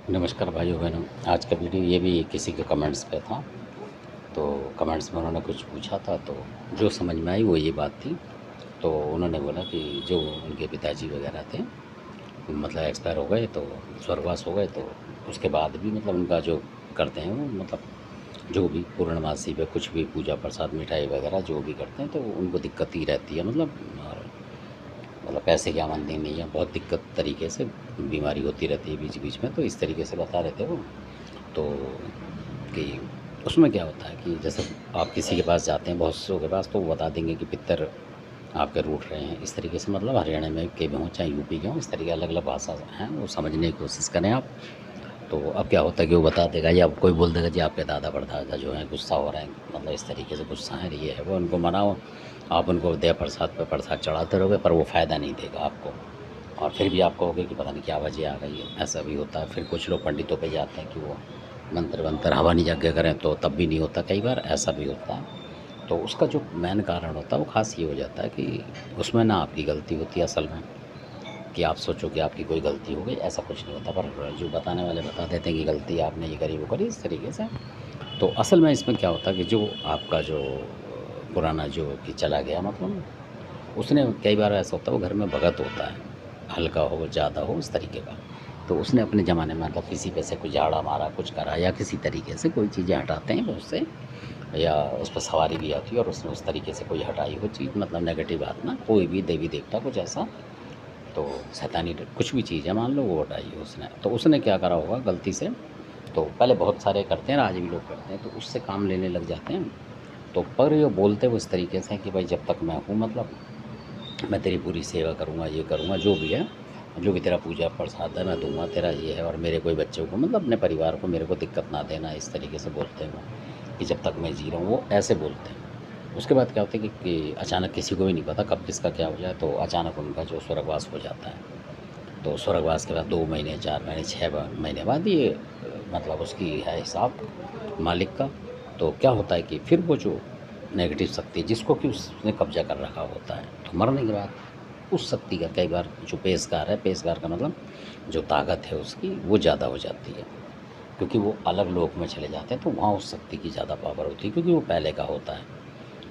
नमस्कार भाइयों बहनों। आज का वीडियो ये भी किसी के कमेंट्स पे था। तो कमेंट्स में उन्होंने कुछ पूछा था, तो जो समझ में आई वो ये बात थी। तो उन्होंने बोला कि जो उनके पिताजी वगैरह थे, मतलब एक्सपायर हो गए, तो स्वर्गवास हो गए, तो उसके बाद भी मतलब उनका जो करते हैं वो मतलब जो भी पूर्णमासी पे कुछ भी पूजा प्रसाद मिठाई वगैरह जो भी करते हैं, तो उनको दिक्कत ही रहती है। और मतलब पैसे की आमदनी नहीं है, बहुत दिक्कत तरीके से बीमारी होती रहती है बीच बीच में। तो इस तरीके से बता रहे थे वो। तो कि उसमें क्या होता है कि जैसे आप किसी के पास जाते हैं, बहुत सौ के पास, तो वो बता देंगे कि पितर आपके रूठ रहे हैं, इस तरीके से। मतलब हरियाणा में के भी हों चाहे यूपी के हों, इस तरीके अलग अलग भाषा हैं, वो समझने की कोशिश करें आप। तो अब क्या होता है कि वो बता देगा, या कोई बोल देगा जी आपके दादा परदादा जो हैं गुस्सा हो रहे हैं, मतलब इस तरीके से गुस्सा है, ये है वो, उनको मनाओ। आप उनको दया प्रसाद पे प्रसाद चढ़ाते रहोगे, पर वो फ़ायदा नहीं देगा आपको। और फिर भी आप कहोगे कि पता नहीं क्या वजह आ गई है, ऐसा भी होता है। फिर कुछ लोग पंडितों पे जाते हैं कि वो मंत्र वंत्र हवन यज्ञ करें, तो तब भी नहीं होता, कई बार ऐसा भी होता है। तो उसका जो मेन कारण होता है वो ख़ास ये हो जाता है कि उसमें ना आपकी गलती होती है असल में, कि आप सोचो कि आपकी कोई गलती हो गई, ऐसा कुछ नहीं होता। पर जो बताने वाले बता देते हैं कि गलती आपने ये करी वो करी, इस तरीके से। तो असल में इसमें क्या होता है कि जो आपका जो पुराना जो कि चला गया, मतलब उसने कई बार ऐसा होता है वो घर में भगत होता है, हल्का हो ज़्यादा हो इस तरीके का। तो उसने अपने ज़माने में मतलब किसी पे से कुछ झाड़ा मारा, कुछ करा, या किसी तरीके से कोई चीज़ें हटाते हैं वो उससे, या उस पर सवारी भी आती है और उसने उस तरीके से कोई हटाई हो चीज़, मतलब नेगेटिव बात ना, कोई भी देवी देवता कुछ ऐसा, तो शैतानी कुछ भी चीज़ है मान लो, वो हटाई है उसने। तो उसने क्या करा होगा गलती से, तो पहले बहुत सारे करते हैं, आज भी लोग करते हैं, तो उससे काम लेने लग जाते हैं। तो पर ये बोलते वो इस तरीके से हैं कि भाई जब तक मैं हूँ, मतलब मैं तेरी पूरी सेवा करूँगा, ये करूँगा, जो भी है, जो भी तेरा पूजा प्रसाद है मैं दूँगा, तेरा ये है, और मेरे कोई बच्चों को, मतलब अपने परिवार को, मेरे को दिक्कत ना देना, इस तरीके से बोलते हैं वो, कि जब तक मैं जी रहा हूँ, वो ऐसे बोलते हैं। उसके बाद क्या होता है कि अचानक किसी को भी नहीं पता कब किसका क्या हो जाए, तो अचानक उनका जो स्वर्गवास हो जाता है। तो स्वर्गवास के बाद 2 महीने, 4 महीने, 6 महीने बाद ये मतलब उसकी है हिसाब मालिक का। तो क्या होता है कि फिर वो जो नेगेटिव शक्ति जिसको कि उसने कब्जा कर रखा होता है, तो मरने के बाद उस शक्ति का कई बार जो पेशकार है, पेशकार का मतलब जो ताकत है उसकी, वो ज़्यादा हो जाती है, क्योंकि वो अलग लोक में चले जाते हैं, तो वहाँ उस शक्ति की ज़्यादा पावर होती है, क्योंकि वो पहले का होता है।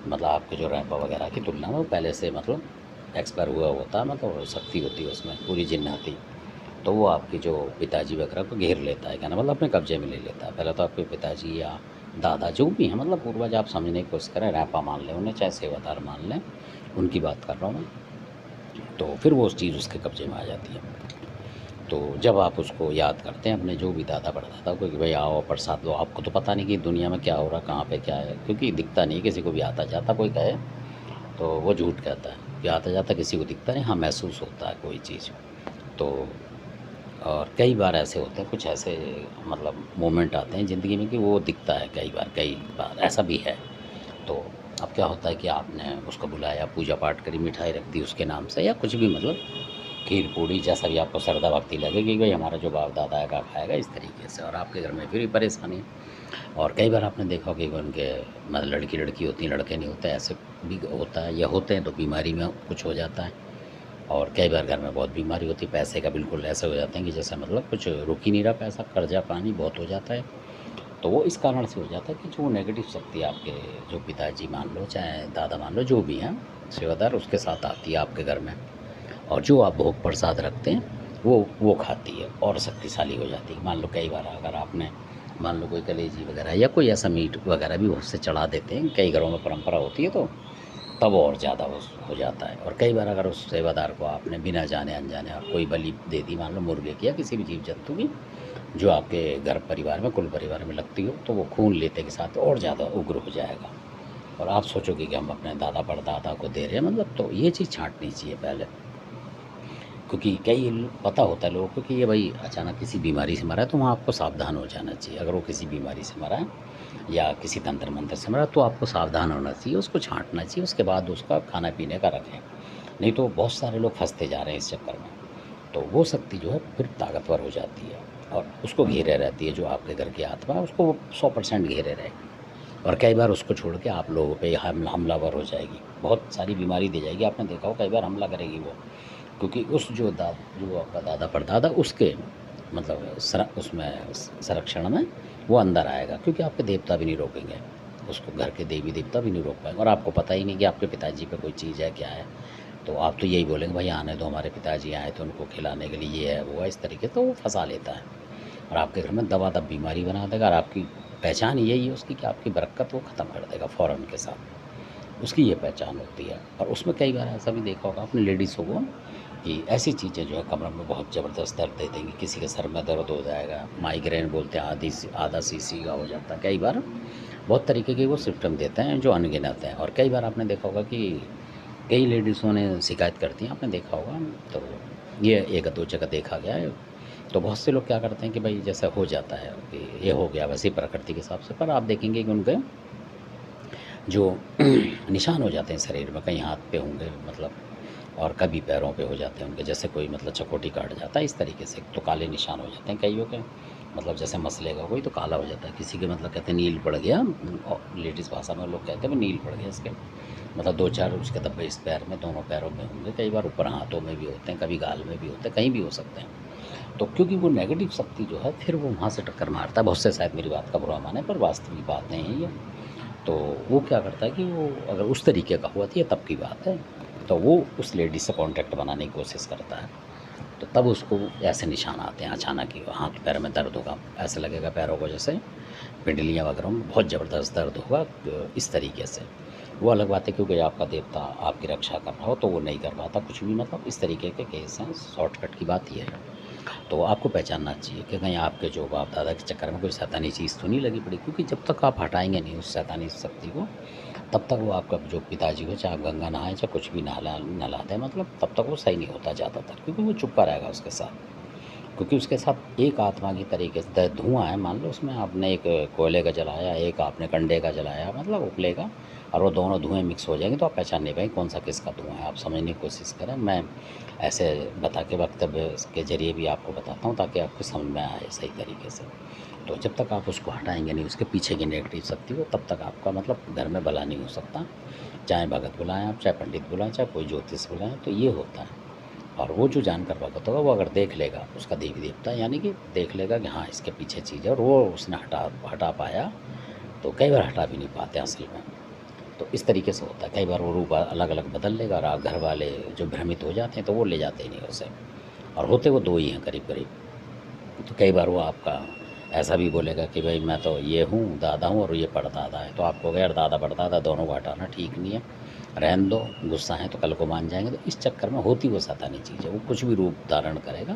मतलब आपके जो रैंपा वगैरह की तुलना में वो पहले से मतलब एक्सपायर हुआ होता है, मतलब शक्ति होती है उसमें पूरी जिन्नाती। तो वो आपके जो पिताजी वगैरह को घेर लेता है, क्या ना, मतलब अपने कब्जे में ले लेता है। पहले तो आपके पिताजी या दादा जो भी हैं, मतलब पूर्वज आप समझने की कोशिश करें, रैंपा मान लें उन्हें, चाहे सेवादार मान लें, उनकी बात कर रहा हूँ मैं। तो फिर वो उस चीज़ उसके कब्जे में आ जाती है। तो जब आप उसको याद करते हैं अपने जो भी दादा परदादा को कि भाई आओ प्रसाद लो, आपको तो पता नहीं कि दुनिया में क्या हो रहा, कहाँ पे क्या है, क्योंकि दिखता नहीं किसी को भी। आता जाता कोई कहे तो वो झूठ कहता है कि आता जाता किसी को दिखता नहीं, हाँ महसूस होता है कोई चीज़। तो और कई बार ऐसे होते हैं, कुछ ऐसे मतलब मोमेंट आते हैं ज़िंदगी में कि वो दिखता है, कई बार ऐसा भी है। तो अब क्या होता है कि आपने उसको बुलाया, पूजा पाठ करी, मिठाई रख दी उसके नाम से, या कुछ भी, मतलब खीर पूड़ी जैसा भी आपको श्रद्धा भक्ति लगे कि भाई हमारा जो बाप दादा है का खाएगा, इस तरीके से। और आपके घर में फिर भी परेशानी। और कई बार आपने देखा होगा कि उनके मतलब लड़की लड़की होती हैं, लड़के नहीं होते, ऐसे भी होता है, या होते हैं तो बीमारी में कुछ हो जाता है। और कई बार घर में बहुत बीमारी होती है, पैसे का बिल्कुल ऐसे हो जाते हैं कि जैसे मतलब कुछ रुक ही नहीं रहा, पैसा कर्जा पानी बहुत हो जाता है। तो वो इस कारण से हो जाता है कि जो नेगेटिव शक्ति आपके जो पिताजी मान लो चाहे दादा मान लो, जो भी हैं सेवादार, उसके साथ आती है आपके घर में, और जो आप भोग प्रसाद रखते हैं वो खाती है और शक्तिशाली हो जाती है। मान लो कई बार अगर आपने मान लो कोई कलेजी वगैरह या कोई ऐसा मीट वगैरह भी उससे चढ़ा देते हैं, कई घरों में परंपरा होती है, तो तब और ज़्यादा हो जाता है। और कई बार अगर उस सेवादार को आपने बिना जाने अनजाने और कोई बलि दे दी, मान लो मुर्गे की या किसी भी जीव जंतु की, जो आपके घर परिवार में, कुल परिवार में लगती हो, तो वो खून लेते के साथ और ज़्यादा उग्र हो जाएगा। और आप सोचोगे कि हम अपने दादा परदादा को दे रहे हैं, मतलब, तो ये चीज़ छाँटनी चाहिए पहले। क्योंकि पता होता है लोगों को कि ये भाई अचानक किसी बीमारी से मरा है, तो वहाँ आपको सावधान हो जाना चाहिए। अगर वो किसी बीमारी से मरा है या किसी तंत्र मंत्र से मरा, तो आपको सावधान होना चाहिए, उसको छाँटना चाहिए, उसके बाद उसका खाना पीने का रखें। नहीं तो बहुत सारे लोग फंसते जा रहे हैं इस चक्कर में। तो वो शक्ति जो है फिर ताकतवर हो जाती है और उसको घेरे रहती है, जो आपके घर की आत्मा है उसको 100% घेरे रहेगी। और कई बार उसको छोड़ के आप लोगों पे हमलावर हो जाएगी, बहुत सारी बीमारी दे जाएगी। आपने देखा हो कई बार हमला करेगी वो, क्योंकि उस जो आपका दादा परदादा उसके मतलब उसमें संरक्षण में वो अंदर आएगा, क्योंकि आपके देवता भी नहीं रोकेंगे उसको, घर के देवी देवता भी नहीं रोक पाएंगे। और आपको पता ही नहीं कि आपके पिताजी पे कोई चीज़ है क्या है, तो आप तो यही बोलेंगे भाई आने दो, हमारे पिताजी आए तो उनको खिलाने के लिए ये है वो है, इस तरीके से तो वो फंसा लेता है और आपके घर में दवा दब बीमारी बना देगा। और आपकी पहचान यही है उसकी कि आपकी बरकत वो ख़त्म कर देगा फ़ौरन के साथ, उसकी ये पहचान होती है। और उसमें कई बार ऐसा भी देखा होगा आपने लेडीज़ों को कि ऐसी चीज़ें जो है कमर में बहुत ज़बरदस्त दर्द दे देंगी, किसी के सर में दर्द हो जाएगा, माइग्रेन बोलते हैं, आधा सीसी का हो जाता है। कई बार बहुत तरीके के वो सिम्पटम देते हैं जो अनगिनत हैं। और कई बार आपने देखा होगा कि कई लेडीज़ों ने शिकायत करती हैं, आपने देखा होगा, तो ये एक दो जगह देखा गया है। तो बहुत से लोग क्या करते हैं कि भाई जैसा हो जाता है कि ये हो गया वैसे ही प्रकृति के हिसाब से, पर आप देखेंगे कि उनके जो निशान हो जाते हैं शरीर में, कहीं हाथ पे होंगे मतलब, और कभी पैरों पे हो जाते हैं उनके, जैसे कोई मतलब चकोटी काट जाता है इस तरीके से, तो काले निशान हो जाते हैं कईयों के, मतलब जैसे मसलेगा कोई तो काला हो जाता है, किसी के मतलब कहते हैं नील पड़ गया, और लेडीज़ भाषा में लोग कहते हैं वो नील पड़ गया इसके, मतलब 2-4 उसके धब्बे इस पैर में, दोनों पैरों में होंगे, कई बार ऊपर हाथों में भी होते हैं, कभी गाल में भी होते हैं, कहीं भी हो सकते हैं। तो क्योंकि वो नेगेटिव शक्ति जो है फिर वो वहाँ से टक्कर मारता है। बहुत से शायद मेरी बात का बुरा माने, पर वास्तविक बातें हैं ये। तो वो क्या करता है कि वो अगर उस तरीके का हुआ तो ये तब की बात है, तो वो उस लेडी से कॉन्टैक्ट बनाने की कोशिश करता है, तो तब उसको ऐसे निशान आते हैं अचानक ही, हाथ पैर में दर्द होगा, ऐसे लगेगा पैरों को जैसे पिंडलियाँ वगैरह में बहुत ज़बरदस्त दर्द होगा, इस तरीके से। वो अलग बात है क्योंकि आपका देवता आपकी रक्षा कर रहा हो तो वो नहीं कर पाता कुछ भी, मतलब इस तरीके के केस हैं। शॉर्टकट की बात ये है। तो आपको पहचानना चाहिए कि कहीं आपके जो बाप दादा के चक्कर में कोई शैतानी चीज़ तो नहीं लगी पड़ी, क्योंकि जब तक आप हटाएंगे नहीं उस शैतानी शक्ति को, तब तक वो आपका जो पिताजी हो, चाहे आप गंगा नहाएं चाहे कुछ भी नहला दें, मतलब तब तक वो सही नहीं होता ज़्यादातर, क्योंकि वो चुपका रहेगा उसके साथ। क्योंकि उसके साथ एक आत्मा की तरीके से धुआं है, मान लो उसमें आपने एक कोयले का जलाया, एक आपने कंडे का जलाया, मतलब उपले का, और वो दोनों धुएँ मिक्स हो जाएंगे तो आप पहचान नहीं पाएंगे कौन सा किसका धुआं है। आप समझने की कोशिश करें, मैं ऐसे बता के वक्तव्य के ज़रिए भी आपको बताता हूँ ताकि आपको समझ में आए सही तरीके से। तो जब तक आप उसको हटाएंगे नहीं उसके पीछे की नेगेटिव शक्ति को, तब तक आपका मतलब घर में भला नहीं हो सकता। चाहे भगत बुलाएं आप, चाहे पंडित बुलाएं, चाहे कोई ज्योतिष बुलाएं, तो ये होता है। और वो जो जानकर भगत होगा वो अगर देख लेगा उसका देवी देवता, यानी कि देख लेगा कि हाँ इसके पीछे चीज़ है, और वो उसने हटा पाया, तो कई बार हटा भी नहीं पाते असल में। तो इस तरीके से होता है, कई बार वो रूप अलग अलग बदल लेगा, और आप घर वाले जो भ्रमित हो जाते हैं तो वो ले जाते ही नहीं उसे, और होते वो दो ही हैं करीब करीब। तो कई बार वो आपका ऐसा भी बोलेगा कि भाई मैं तो ये हूँ, दादा हूँ, और ये परदादा है, तो आपको यार दादा परदादा दोनों को हटाना ठीक नहीं है, रहने दो, गुस्सा है तो कल को मान जाएंगे। तो इस चक्कर में होती वो शैतानी चीज़ है, वो कुछ भी रूप धारण करेगा,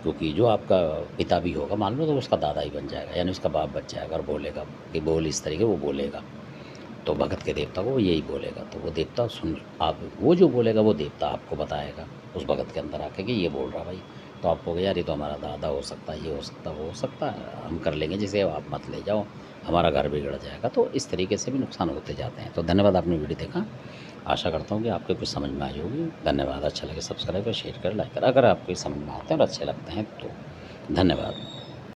क्योंकि जो आपका पिता भी होगा मान लो तो उसका दादा ही बन जाएगा, यानी उसका बाप बन जाएगा, और बोलेगा कि बोल इस तरीके वो बोलेगा, तो भगत के देवता को वो यही बोलेगा, तो वो देवता सुन, आप वो जो बोलेगा वो देवता आपको बताएगा उस भगत के अंदर आके कि ये बोल रहा भाई, तो आप कहोगे यार ये तो हमारा दादा हो सकता है, ये हो सकता है, वो हो सकता है, हम कर लेंगे, जिसे आप मत ले जाओ, हमारा घर बिगड़ जाएगा। तो इस तरीके से भी नुकसान होते जाते हैं। तो धन्यवाद, आपने वीडियो देखा, आशा करता हूँ कि आपको कुछ समझ में आई होगी। धन्यवाद। अच्छा लगे सब्सक्राइब करें, शेयर करें, लाइक करें, अगर आपको समझ में आते हैं और अच्छे लगते हैं तो। धन्यवाद।